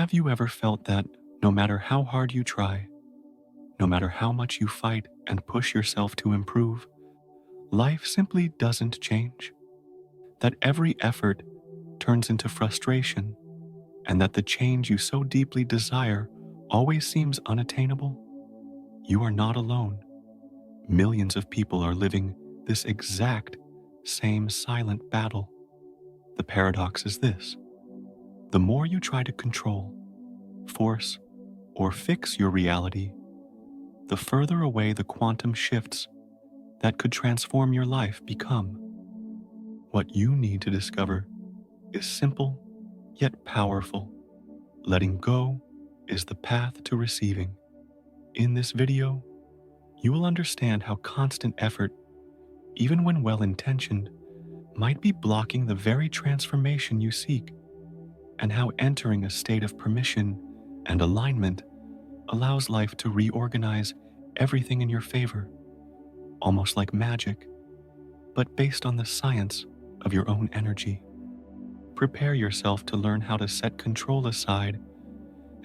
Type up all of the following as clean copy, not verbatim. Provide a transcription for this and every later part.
Have you ever felt that no matter how hard you try, no matter how much you fight and push yourself to improve, life simply doesn't change? That every effort turns into frustration, and that the change you so deeply desire always seems unattainable? You are not alone. Millions of people are living this exact same silent battle. The paradox is this: the more you try to control, force, or fix your reality, the further away the quantum shifts that could transform your life become. What you need to discover is simple yet powerful. Letting go is the path to receiving. In this video, you will understand how constant effort, even when well-intentioned, might be blocking the very transformation you seek, and how entering a state of permission and alignment allows life to reorganize everything in your favor, almost like magic, but based on the science of your own energy. Prepare yourself to learn how to set control aside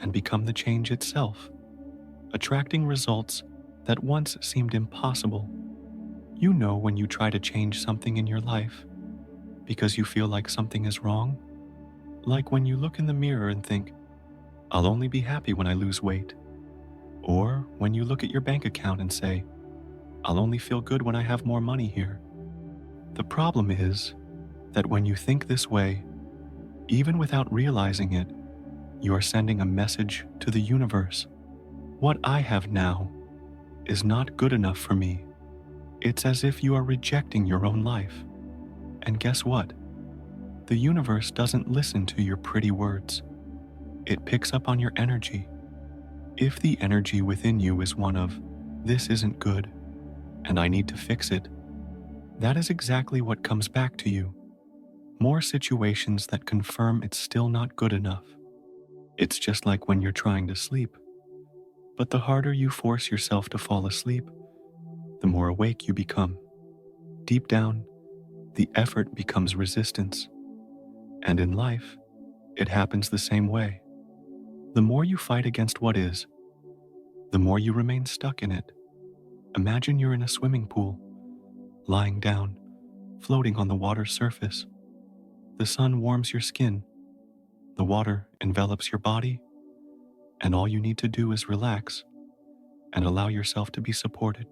and become the change itself, attracting results that once seemed impossible. You know when you try to change something in your life because you feel like something is wrong? Like when you look in the mirror and think, "I'll only be happy when I lose weight." Or when you look at your bank account and say, "I'll only feel good when I have more money here." The problem is that when you think this way, even without realizing it, you are sending a message to the universe. What I have now is not good enough for me. It's as if you are rejecting your own life. And guess what? The universe doesn't listen to your pretty words. It picks up on your energy. If the energy within you is one of, "This isn't good, and I need to fix it," that is exactly what comes back to you. More situations that confirm it's still not good enough. It's just like when you're trying to sleep. But the harder you force yourself to fall asleep, the more awake you become. Deep down, the effort becomes resistance. And in life, it happens the same way. The more you fight against what is, the more you remain stuck in it. Imagine you're in a swimming pool, lying down, floating on the water's surface. The sun warms your skin, the water envelops your body, and all you need to do is relax and allow yourself to be supported.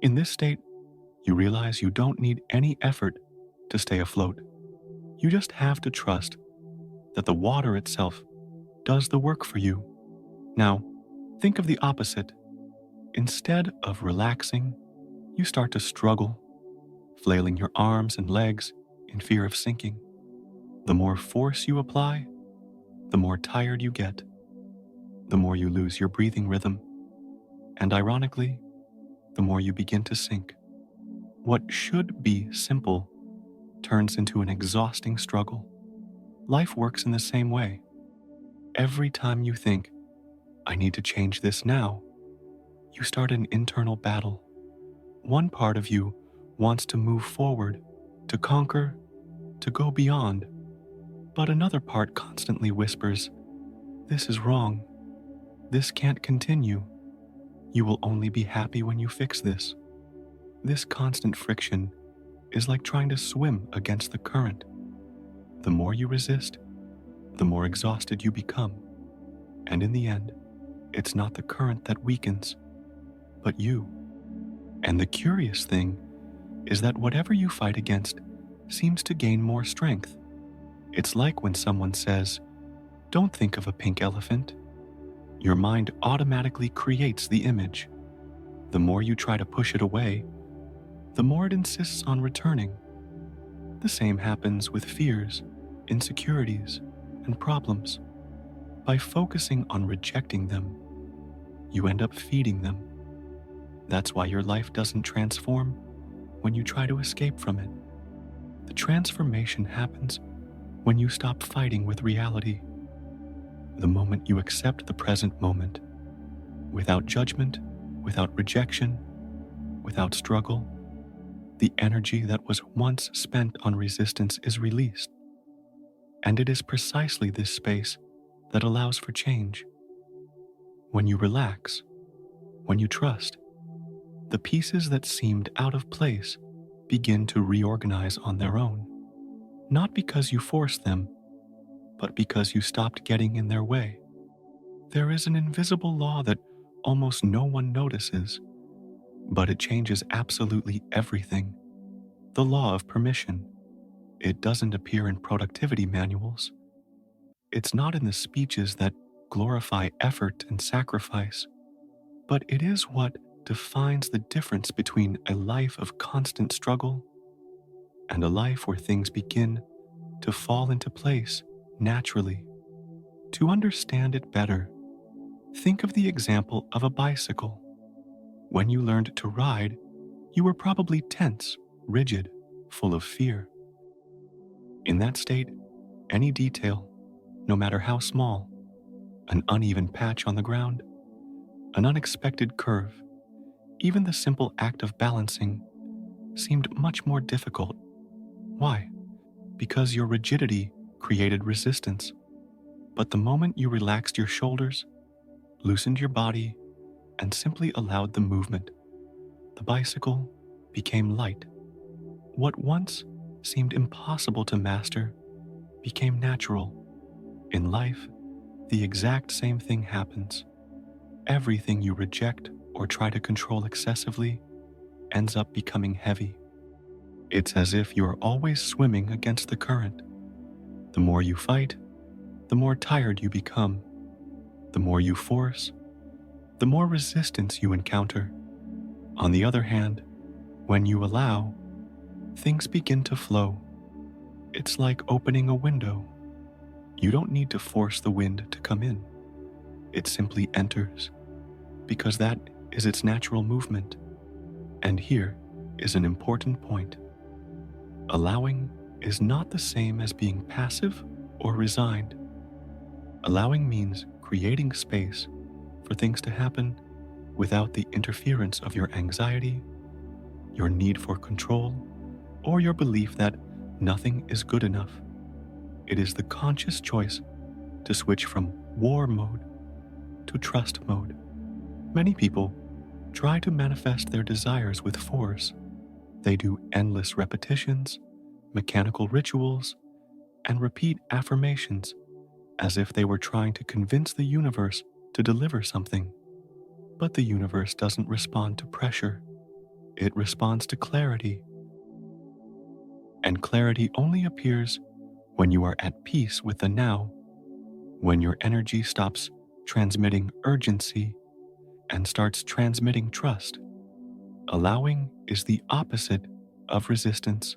In this state, you realize you don't need any effort to stay afloat. You just have to trust that the water itself does the work for you. Now, think of the opposite. Instead of relaxing, you start to struggle, flailing your arms and legs in fear of sinking. The more force you apply, the more tired you get, the more you lose your breathing rhythm, and ironically, the more you begin to sink. What should be simple turns into an exhausting struggle. Life works in the same way. Every time you think, "I need to change this now," you start an internal battle. One part of you wants to move forward, to conquer, to go beyond, but another part constantly whispers, "This is wrong. This can't continue. You will only be happy when you fix this." This constant friction is like trying to swim against the current. The more you resist, the more exhausted you become. And in the end, it's not the current that weakens, but you. And the curious thing is that whatever you fight against seems to gain more strength. It's like when someone says, "Don't think of a pink elephant." Your mind automatically creates the image. The more you try to push it away, the more it insists on returning. The same happens with fears, insecurities, and problems. By focusing on rejecting them, you end up feeding them. That's why your life doesn't transform when you try to escape from it. The transformation happens when you stop fighting with reality. The moment you accept the present moment, without judgment, without rejection, without struggle, the energy that was once spent on resistance is released. And it is precisely this space that allows for change. When you relax, when you trust, the pieces that seemed out of place begin to reorganize on their own, not because you forced them, but because you stopped getting in their way. There is an invisible law that almost no one notices, but it changes absolutely everything. The law of permission. It doesn't appear in productivity manuals. It's not in the speeches that glorify effort and sacrifice, but it is what defines the difference between a life of constant struggle and a life where things begin to fall into place naturally. To understand it better, think of the example of a bicycle. When you learned to ride, you were probably tense, rigid, full of fear. In that state, any detail, no matter how small, an uneven patch on the ground, an unexpected curve, even the simple act of balancing, seemed much more difficult. Why? Because your rigidity created resistance. But the moment you relaxed your shoulders, loosened your body, and simply allowed the movement, the bicycle became light. What once seemed impossible to master became natural. In life, the exact same thing happens. Everything you reject or try to control excessively ends up becoming heavy. It's as if you are always swimming against the current. The more you fight, the more tired you become. The more you force, the more resistance you encounter. On the other hand, when you allow, things begin to flow. It's like opening a window. You don't need to force the wind to come in. It simply enters, because that is its natural movement. And here is an important point. Allowing is not the same as being passive or resigned. Allowing means creating space for things to happen without the interference of your anxiety, your need for control, or your belief that nothing is good enough. It is the conscious choice to switch from war mode to trust mode. Many people try to manifest their desires with force. They do endless repetitions, mechanical rituals, and repeat affirmations as if they were trying to convince the universe to deliver something. But the universe doesn't respond to pressure. It responds to clarity. And clarity only appears when you are at peace with the now, when your energy stops transmitting urgency and starts transmitting trust. Allowing is the opposite of resistance,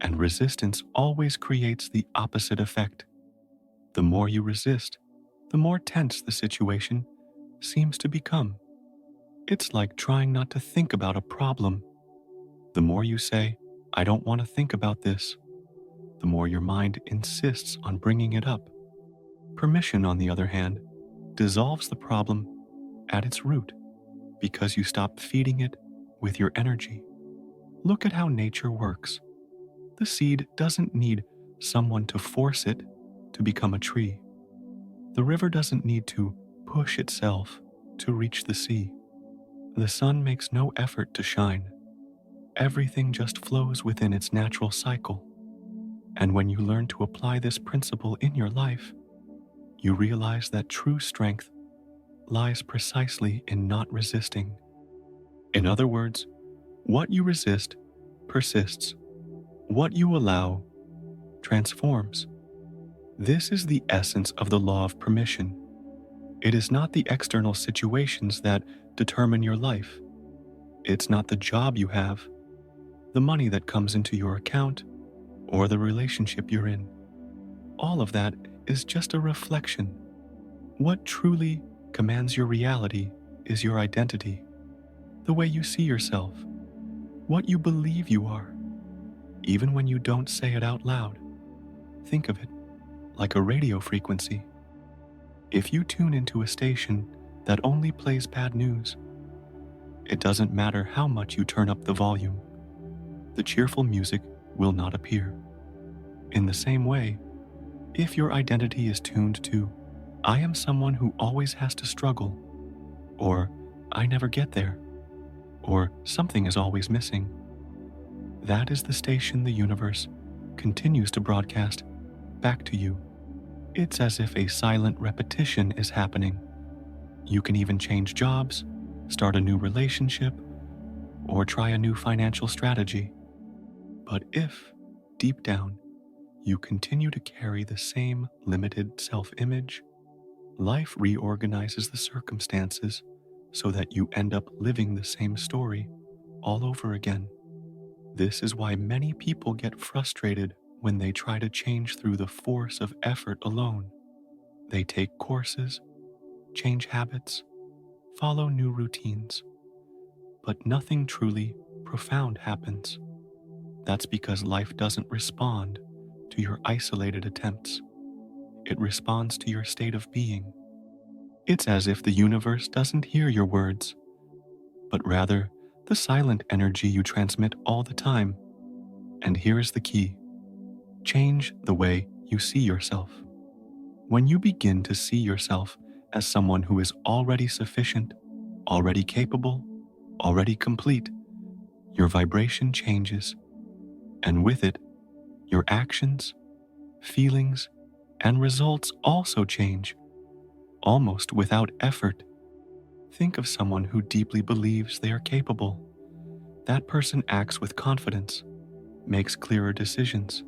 and resistance always creates the opposite effect. The more you resist, the more tense the situation seems to become. It's like trying not to think about a problem. The more you say, "I don't want to think about this," the more your mind insists on bringing it up. Permission, on the other hand, dissolves the problem at its root because you stop feeding it with your energy. Look at how nature works. The seed doesn't need someone to force it to become a tree. The river doesn't need to push itself to reach the sea. The sun makes no effort to shine. Everything just flows within its natural cycle. And when you learn to apply this principle in your life, you realize that true strength lies precisely in not resisting. In other words, what you resist persists. What you allow transforms. This is the essence of the law of permission. It is not the external situations that determine your life. It's not the job you have, the money that comes into your account, or the relationship you're in. All of that is just a reflection. What truly commands your reality is your identity, the way you see yourself, what you believe you are, even when you don't say it out loud. Think of it like a radio frequency. If you tune into a station that only plays bad news, it doesn't matter how much you turn up the volume, the cheerful music will not appear. In the same way, if your identity is tuned to I am someone who always has to struggle, or I never get there, or something is always missing. That is the station the universe continues to broadcast back to you. It's as if a silent repetition is happening. You can even change jobs, start a new relationship, or try a new financial strategy. But if, deep down, you continue to carry the same limited self image, life reorganizes the circumstances so that you end up living the same story all over again. This is why many people get frustrated when they try to change through the force of effort alone. They take courses, change habits, follow new routines, but nothing truly profound happens. That's because life doesn't respond to your isolated attempts. It responds to your state of being. It's as if the universe doesn't hear your words, but rather the silent energy you transmit all the time. And here is the key: change the way you see yourself. When you begin to see yourself as someone who is already sufficient, already capable, already complete, your vibration changes, and with it, your actions, feelings, and results also change, almost without effort. Think of someone who deeply believes they are capable. That person acts with confidence, makes clearer decisions,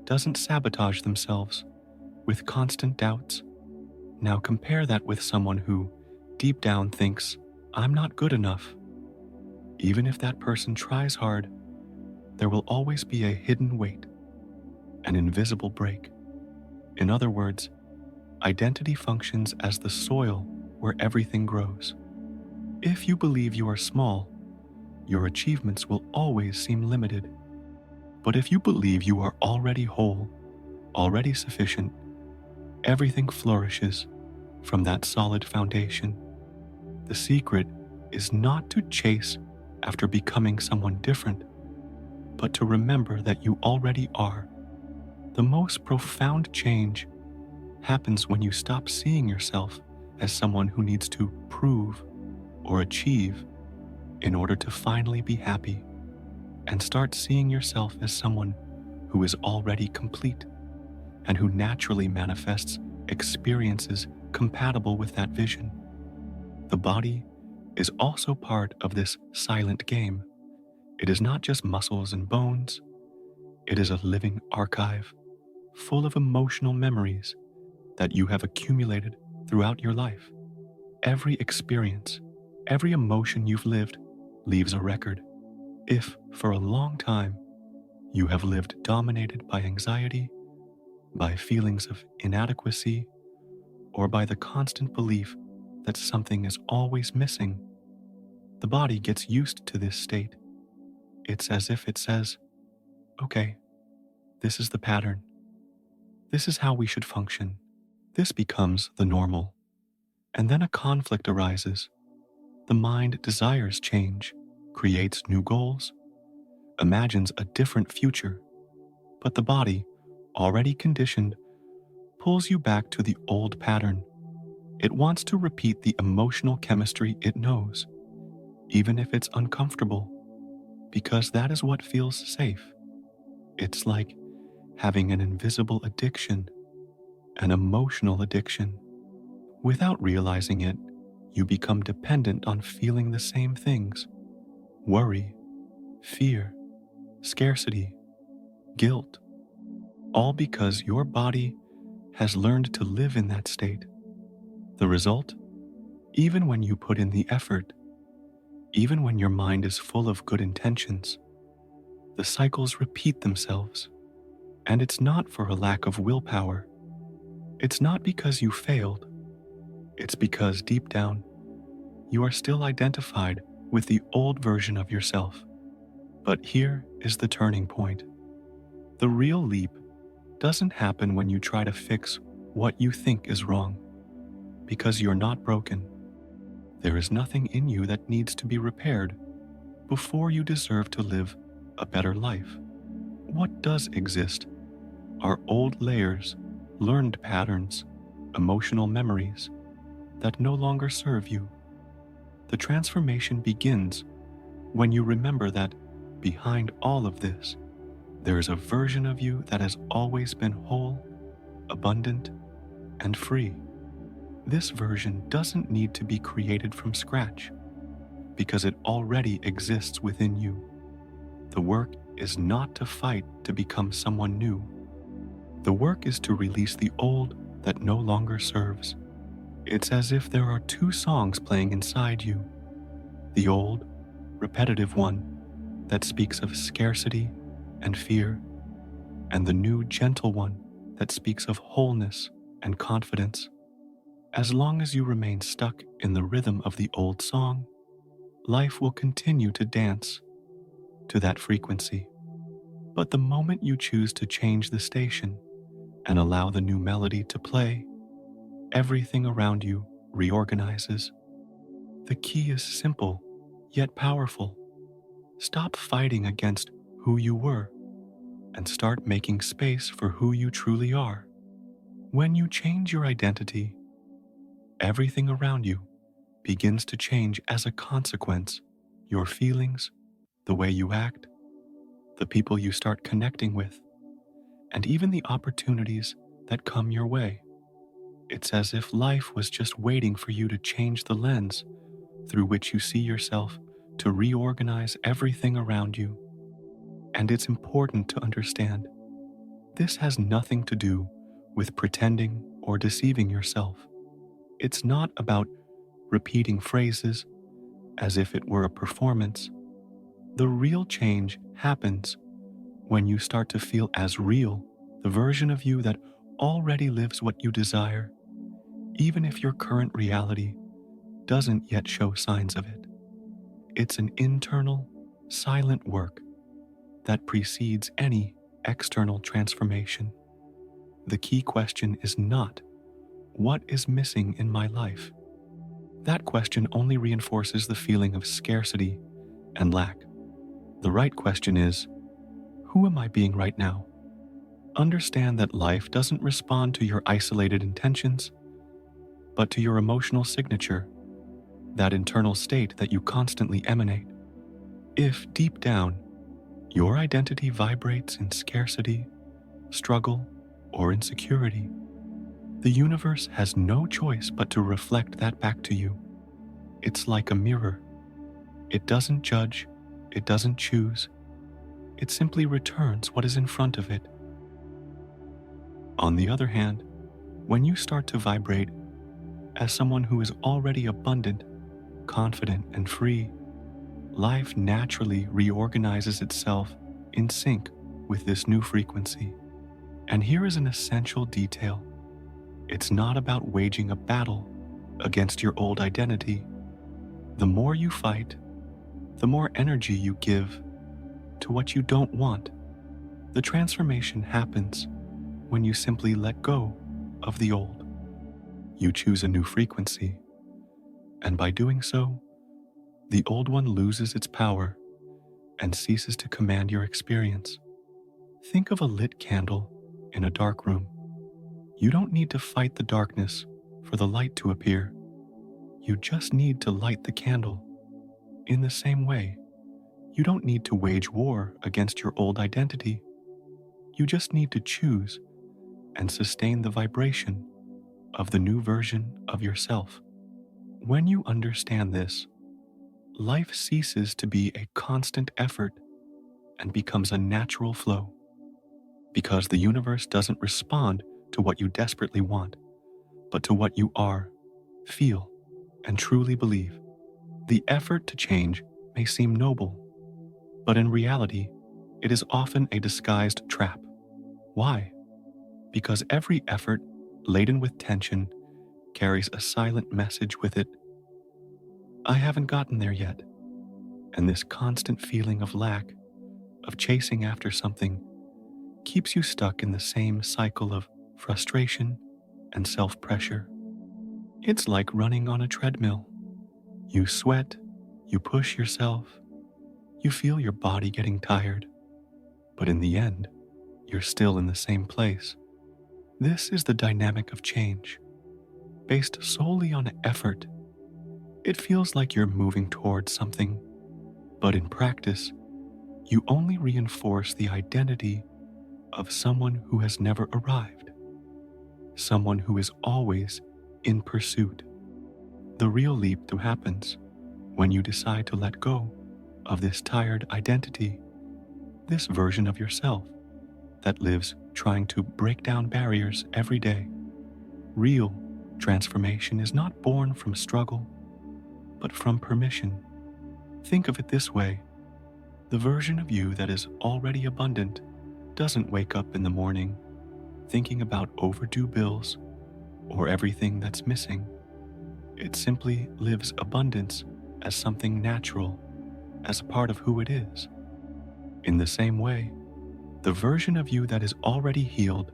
doesn't sabotage themselves with constant doubts. Now compare that with someone who, deep down, thinks, I'm not good enough. Even if that person tries hard, there will always be a hidden weight, an invisible break. In other words, identity functions as the soil where everything grows. If you believe you are small, your achievements will always seem limited. But if you believe you are already whole, already sufficient, everything flourishes from that solid foundation. The secret is not to chase after becoming someone different, but to remember that you already are. The most profound change happens when you stop seeing yourself as someone who needs to prove or achieve in order to finally be happy, and start seeing yourself as someone who is already complete and who naturally manifests experiences compatible with that vision. The body is also part of this silent game. It is not just muscles and bones, it is a living archive full of emotional memories that you have accumulated throughout your life. Every experience, every emotion you've lived leaves a record. If, for a long time, you have lived dominated by anxiety, by feelings of inadequacy, or by the constant belief that something is always missing, the body gets used to this state. It's as if it says, okay, this is the pattern. This is how we should function. This becomes the normal. And then a conflict arises. The mind desires change, creates new goals, imagines a different future, but the body, already conditioned, pulls you back to the old pattern. It wants to repeat the emotional chemistry it knows, even if it's uncomfortable, because that is what feels safe. It's like having an invisible addiction, an emotional addiction. Without realizing it, you become dependent on feeling the same things: worry, fear, scarcity, guilt, all because your body has learned to live in that state. The result? Even when you put in the effort, even when your mind is full of good intentions, the cycles repeat themselves. And it's not for a lack of willpower. It's not because you failed. It's because deep down, you are still identified with the old version of yourself. But here is the turning point. The real leap doesn't happen when you try to fix what you think is wrong, because you're not broken. There is nothing in you that needs to be repaired before you deserve to live a better life. What does exist are old layers, learned patterns, emotional memories that no longer serve you. The transformation begins when you remember that behind all of this, there is a version of you that has always been whole, abundant, and free. This version doesn't need to be created from scratch because it already exists within you. The work is not to fight to become someone new. The work is to release the old that no longer serves. It's as if there are two songs playing inside you. The old, repetitive one that speaks of scarcity and fear, and the new, gentle one that speaks of wholeness and confidence. As long as you remain stuck in the rhythm of the old song, life will continue to dance to that frequency. But the moment you choose to change the station and allow the new melody to play, everything around you reorganizes. The key is simple, yet powerful. Stop fighting against who you were and start making space for who you truly are. When you change your identity, everything around you begins to change as a consequence. Your feelings, the way you act, the people you start connecting with, and even the opportunities that come your way. It's as if life was just waiting for you to change the lens through which you see yourself to reorganize everything around you. And it's important to understand this has nothing to do with pretending or deceiving yourself. It's not about repeating phrases as if it were a performance. The real change happens when you start to feel as real the version of you that already lives what you desire, even if your current reality doesn't yet show signs of it. It's an internal, silent work that precedes any external transformation. The key question is not, what is missing in my life? That question only reinforces the feeling of scarcity and lack. The right question is, who am I being right now? Understand that life doesn't respond to your isolated intentions, but to your emotional signature, that internal state that you constantly emanate. If deep down, your identity vibrates in scarcity, struggle, or insecurity, the universe has no choice but to reflect that back to you. It's like a mirror. It doesn't judge, it doesn't choose. It simply returns what is in front of it. On the other hand, when you start to vibrate as someone who is already abundant, confident, and free, life naturally reorganizes itself in sync with this new frequency. And here is an essential detail. It's not about waging a battle against your old identity. The more you fight, the more energy you give to what you don't want. The transformation happens when you simply let go of the old. You choose a new frequency, and by doing so, the old one loses its power and ceases to command your experience. Think of a lit candle in a dark room. You don't need to fight the darkness for the light to appear. You just need to light the candle. In the same way, you don't need to wage war against your old identity. You just need to choose and sustain the vibration of the new version of yourself. When you understand this, life ceases to be a constant effort and becomes a natural flow, because the universe doesn't respond to what you desperately want, but to what you are, feel, and truly believe. The effort to change may seem noble, but in reality, it is often a disguised trap. Why? Because every effort laden with tension carries a silent message with it. I haven't gotten there yet. And this constant feeling of lack, of chasing after something, keeps you stuck in the same cycle of frustration and self-pressure. It's like running on a treadmill. You sweat, you push yourself, you feel your body getting tired, but in the end, you're still in the same place. This is the dynamic of change. based solely on effort, it feels like you're moving towards something, but in practice, you only reinforce the identity of someone who has never arrived, someone who is always in pursuit. The real leap happens when you decide to let go of this tired identity, this version of yourself that lives trying to break down barriers every day. Real transformation is not born from struggle, but from permission. Think of it this way: the version of you that is already abundant doesn't wake up in the morning thinking about overdue bills or everything that's missing. It simply lives abundance as something natural, as a part of who it is. In the same way, the version of you that is already healed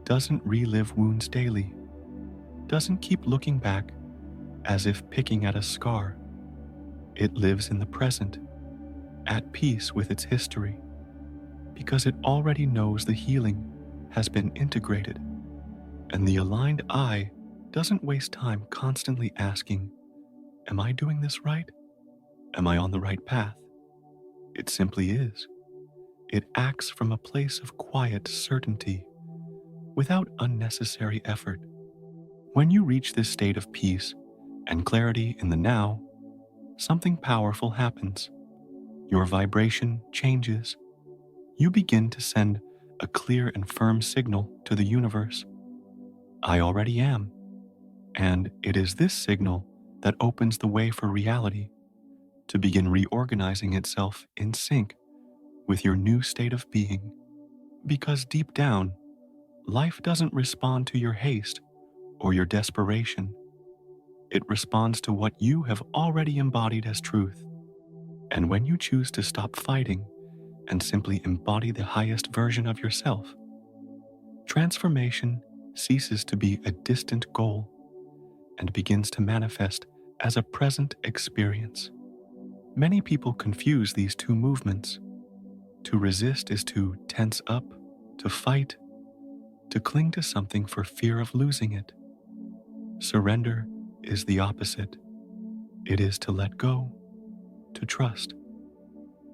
doesn't relive wounds daily, doesn't keep looking back as if picking at a scar. It lives in the present, at peace with its history, because it already knows the healing has been integrated, and the aligned I doesn't waste time constantly asking, "Am I doing this right? Am I on the right path?" It simply is. It acts from a place of quiet certainty, without unnecessary effort. When you reach this state of peace and clarity in the now, something powerful happens. Your vibration changes. You begin to send a clear and firm signal to the universe. I already am. And it is this signal that opens the way for reality to begin reorganizing itself in sync with your new state of being. Because deep down, life doesn't respond to your haste or your desperation. It responds to what you have already embodied as truth. And when you choose to stop fighting and simply embody the highest version of yourself, transformation ceases to be a distant goal and begins to manifest as a present experience. Many people confuse these two movements. To resist is to tense up, to fight, to cling to something for fear of losing it. Surrender is the opposite. It is to let go, to trust,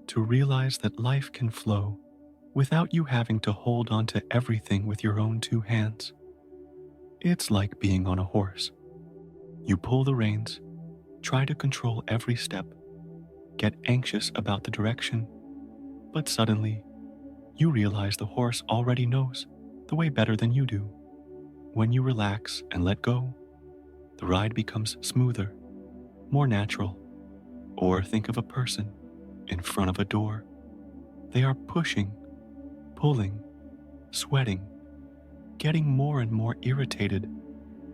to realize that life can flow without you having to hold on to everything with your own two hands. It's like being on a horse. You pull the reins, try to control every step, get anxious about the direction, but suddenly you realize the horse already knows the way better than you do. When you relax and let go, the ride becomes smoother, more natural. Or think of a person in front of a door. They are pushing, pulling, sweating, getting more and more irritated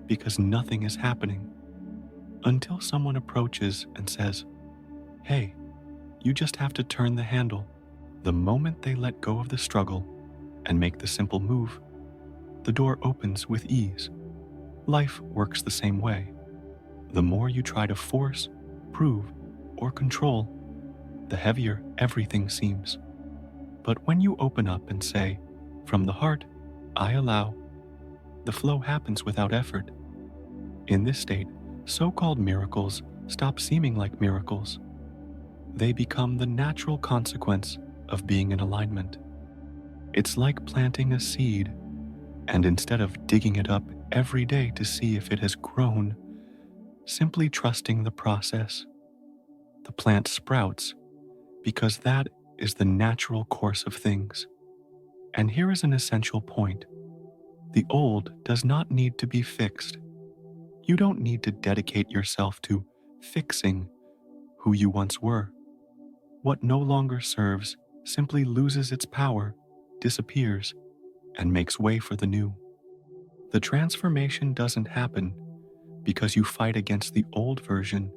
because nothing is happening, until someone approaches and says, "Hey, you just have to turn the handle." The moment they let go of the struggle and make the simple move, the door opens with ease. Life works the same way. The more you try to force, prove, or control, the heavier everything seems. But when you open up and say, "From the heart, I allow," the flow happens without effort. In this state, so-called miracles stop seeming like miracles. They become the natural consequence of being in alignment. It's like planting a seed, and instead of digging it up every day to see if it has grown, simply trusting the process, the plant sprouts, because that is the natural course of things. And here is an essential point. The old does not need to be fixed. You don't need to dedicate yourself to fixing who you once were. What no longer serves simply loses its power, disappears, and makes way for the new. The transformation doesn't happen because you fight against the old version,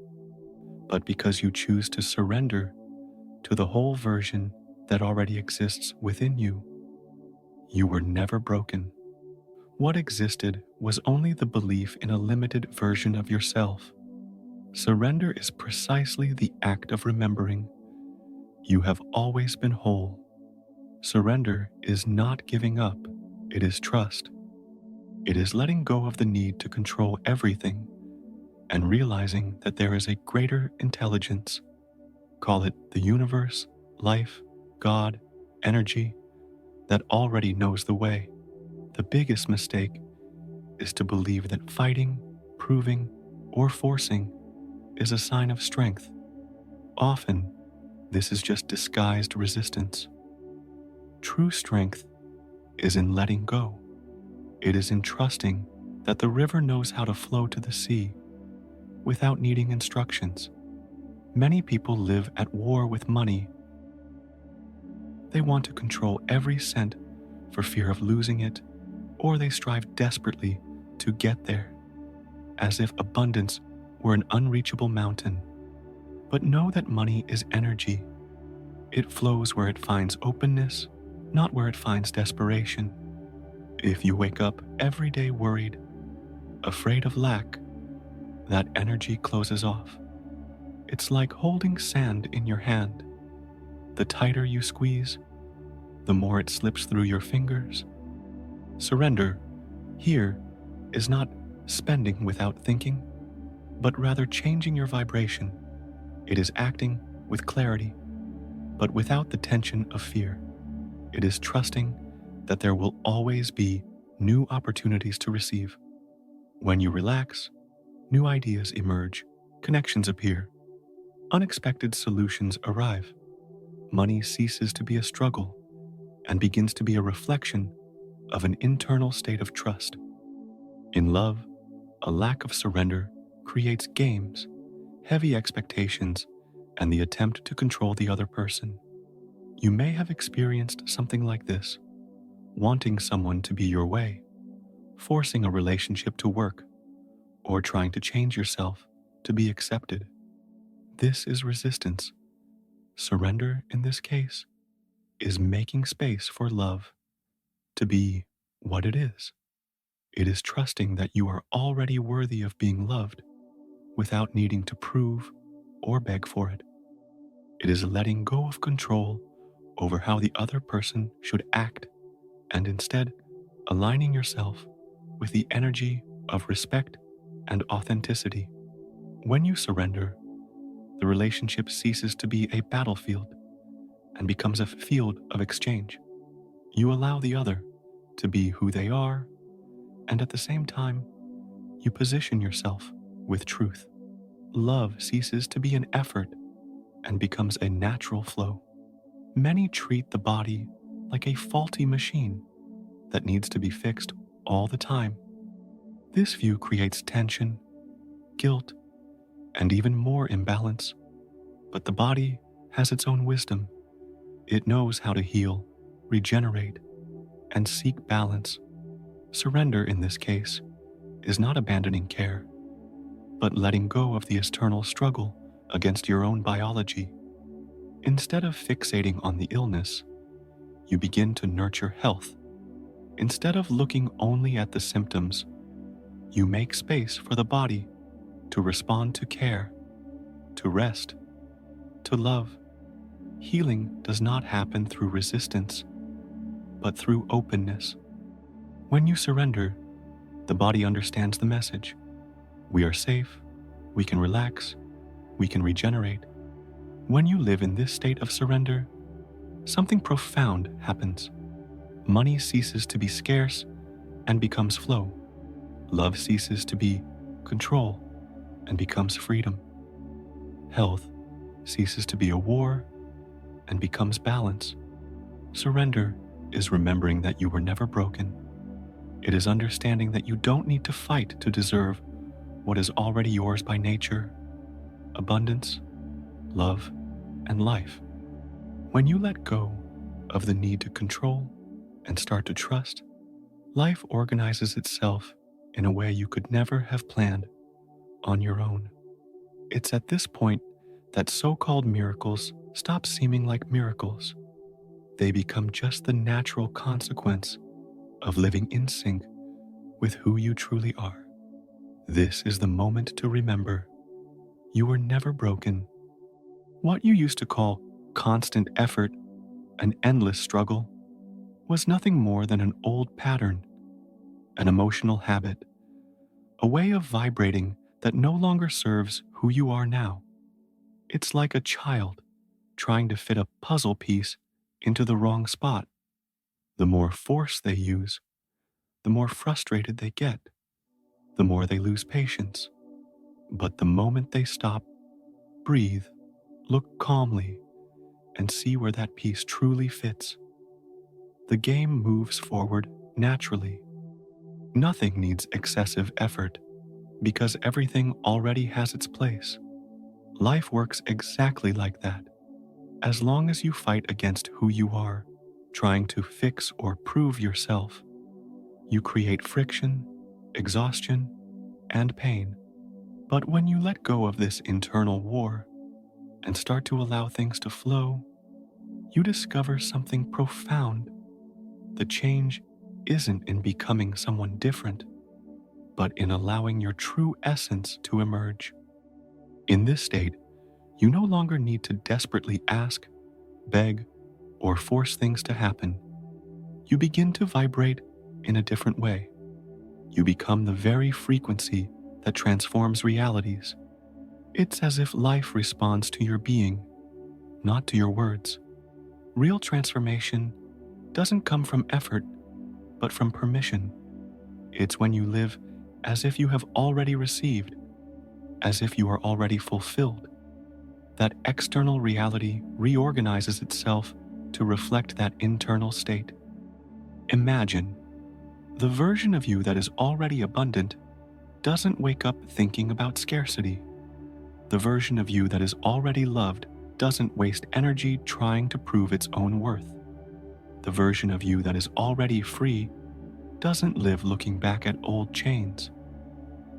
but because you choose to surrender to the whole version that already exists within you. You were never broken. What existed was only the belief in a limited version of yourself. Surrender is precisely the act of remembering you have always been whole. Surrender is not giving up, it is trust. It is letting go of the need to control everything and realizing that there is a greater intelligence, call it the universe, life, God, energy, that already knows the way. The biggest mistake is to believe that fighting, proving, or forcing is a sign of strength. Often, this is just disguised resistance. True strength is in letting go. It is in trusting that the river knows how to flow to the sea without needing instructions. Many people live at war with money. They want to control every cent for fear of losing it, or they strive desperately to get there, as if abundance were an unreachable mountain. But know that money is energy. It flows where it finds openness, not where it finds desperation. If you wake up every day worried, afraid of lack, that energy closes off. It's like holding sand in your hand. The tighter you squeeze, the more it slips through your fingers. Surrender here is not spending without thinking, but rather changing your vibration. It is acting with clarity, but without the tension of fear. It is trusting that there will always be new opportunities to receive. When you relax, new ideas emerge, connections appear, unexpected solutions arrive. Money ceases to be a struggle and begins to be a reflection of an internal state of trust. In love, a lack of surrender creates games, heavy expectations, and the attempt to control the other person. You may have experienced something like this: wanting someone to be your way, forcing a relationship to work, or trying to change yourself to be accepted. This is resistance. Surrender, in this case, is making space for love to be what it is. It is trusting that you are already worthy of being loved without needing to prove or beg for it. It is letting go of control over how the other person should act and instead aligning yourself with the energy of respect and authenticity. When you surrender, the relationship ceases to be a battlefield and becomes a field of exchange. You allow the other to be who they are, and at the same time, you position yourself with truth. Love ceases to be an effort and becomes a natural flow. Many treat the body like a faulty machine that needs to be fixed all the time. This view creates tension, guilt, and even more imbalance. But the body has its own wisdom. It knows how to heal, regenerate, and seek balance. Surrender, in this case, is not abandoning care, but letting go of the external struggle against your own biology. Instead of fixating on the illness, you begin to nurture health. Instead of looking only at the symptoms, you make space for the body to respond to care, to rest, to love. Healing does not happen through resistance, but through openness. When you surrender, the body understands the message. We are safe, we can relax, we can regenerate. When you live in this state of surrender, something profound happens. Money ceases to be scarce and becomes flow. Love ceases to be control and becomes freedom. Health ceases to be a war and becomes balance. Surrender is remembering that you were never broken. It is understanding that you don't need to fight to deserve what is already yours by nature: abundance, love, and life. When you let go of the need to control and start to trust, life organizes itself in a way you could never have planned on your own. It's at this point that so-called miracles stop seeming like miracles. They become just the natural consequence of living in sync with who you truly are. This is the moment to remember you were never broken. What you used to call constant effort, an endless struggle, was nothing more than an old pattern, an emotional habit, a way of vibrating that no longer serves who you are now. It's like a child trying to fit a puzzle piece into the wrong spot. The more force they use, the more frustrated they get, the more they lose patience. But the moment they stop, breathe, look calmly, and see where that piece truly fits, the game moves forward naturally. Nothing needs excessive effort because everything already has its place. Life works exactly like that. As long as you fight against who you are, trying to fix or prove yourself, you create friction, exhaustion, and pain. But when you let go of this internal war and start to allow things to flow, you discover something profound. The change isn't in becoming someone different, but in allowing your true essence to emerge. In this state, you no longer need to desperately ask, beg, or force things to happen. You begin to vibrate in a different way. You become the very frequency that transforms realities. It's as if life responds to your being, not to your words. Real transformation doesn't come from effort, but from permission. It's when you live as if you have already received, as if you are already fulfilled, that external reality reorganizes itself to reflect that internal state. Imagine the version of you that is already abundant doesn't wake up thinking about scarcity. The version of you that is already loved doesn't waste energy trying to prove its own worth. The version of you that is already free doesn't live looking back at old chains.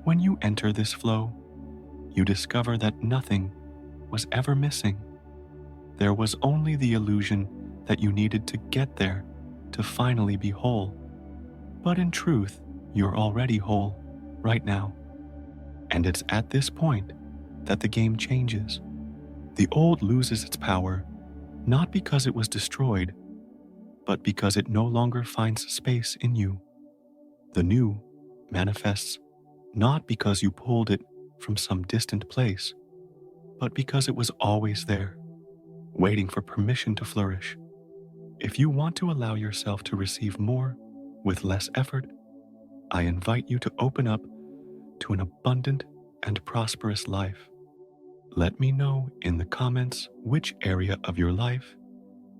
When you enter this flow, you discover that nothing was ever missing. There was only the illusion that you needed to get there to finally be whole. But in truth, you're already whole right now. And it's at this point that the game changes. The old loses its power, not because it was destroyed, but because it no longer finds space in you. The new manifests not because you pulled it from some distant place, but because it was always there, waiting for permission to flourish. If you want to allow yourself to receive more with less effort, I invite you to open up to an abundant and prosperous life. Let me know in the comments which area of your life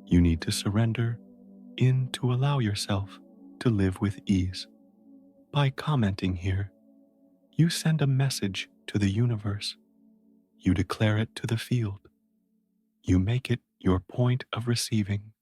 you need to surrender in to allow yourself to live with ease. By commenting here, you send a message to the universe. You declare it to the field. You make it your point of receiving.